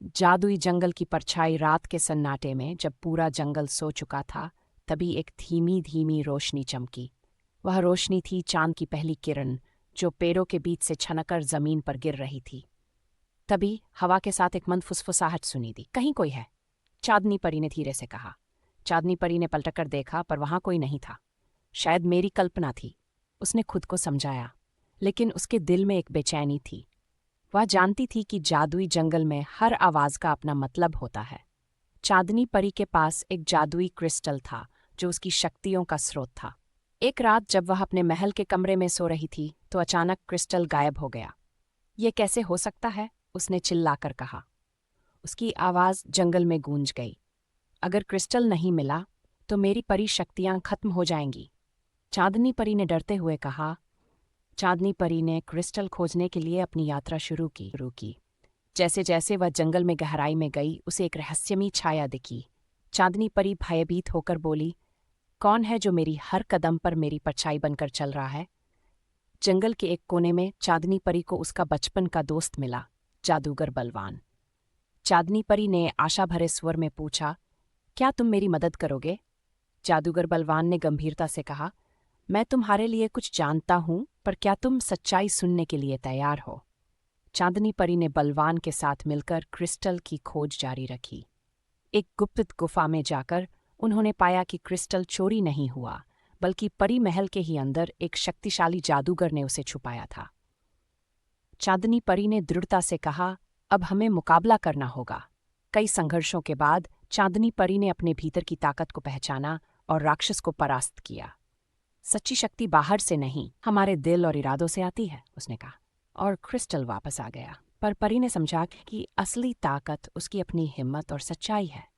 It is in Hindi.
जादुई जंगल की परछाई रात के सन्नाटे में जब पूरा जंगल सो चुका था, तभी एक धीमी धीमी रोशनी चमकी। वह रोशनी थी चांद की पहली किरण, जो पेड़ों के बीच से छनकर जमीन पर गिर रही थी। तभी हवा के साथ एक मंद फुसफुसाहट सुनी दी। कहीं कोई है, चांदनी परी ने धीरे से कहा। चांदनी परी ने पलटकर देखा, पर वहां कोई नहीं था। शायद मेरी कल्पना थी, उसने खुद को समझाया। लेकिन उसके दिल में एक बेचैनी थी। वह जानती थी कि जादुई जंगल में हर आवाज का अपना मतलब होता है। चांदनी परी के पास एक जादुई क्रिस्टल था, जो उसकी शक्तियों का स्रोत था। एक रात जब वह अपने महल के कमरे में सो रही थी, तो अचानक क्रिस्टल गायब हो गया। ये कैसे हो सकता है? उसने चिल्लाकर कहा। उसकी आवाज जंगल में गूंज गई। अगर क्रिस्टल नहीं मिला, तो मेरी परी शक्तियां खत्म हो जाएंगी। चांदनी परी ने डरते हुए कहा। चांदनी परी ने क्रिस्टल खोजने के लिए अपनी यात्रा शुरू की। जैसे जैसे वह जंगल में गहराई में गई, उसे एक रहस्यमयी छाया दिखी। चांदनी परी भयभीत होकर बोली, कौन है जो मेरी हर कदम पर मेरी परछाई बनकर चल रहा है? जंगल के एक कोने में चांदनी परी को उसका बचपन का दोस्त मिला, जादूगर बलवान। चांदनी परी ने आशा भरे स्वर में पूछा, क्या तुम मेरी मदद करोगे? जादूगर बलवान ने गंभीरता से कहा, मैं तुम्हारे लिए कुछ जानता हूं, पर क्या तुम सच्चाई सुनने के लिए तैयार हो? चांदनी परी ने बलवान के साथ मिलकर क्रिस्टल की खोज जारी रखी। एक गुप्त गुफा में जाकर उन्होंने पाया कि क्रिस्टल चोरी नहीं हुआ, बल्कि परी महल के ही अंदर एक शक्तिशाली जादूगर ने उसे छुपाया था। चांदनी परी ने दृढ़ता से कहा, अब हमें मुकाबला करना होगा। कई संघर्षों के बाद चांदनी परी ने अपने भीतर की ताकत को पहचाना और राक्षस को परास्त किया। सच्ची शक्ति बाहर से नहीं, हमारे दिल और इरादों से आती है, उसने कहा। और क्रिस्टल वापस आ गया। पर परी ने समझा कि असली ताकत उसकी अपनी हिम्मत और सच्चाई है।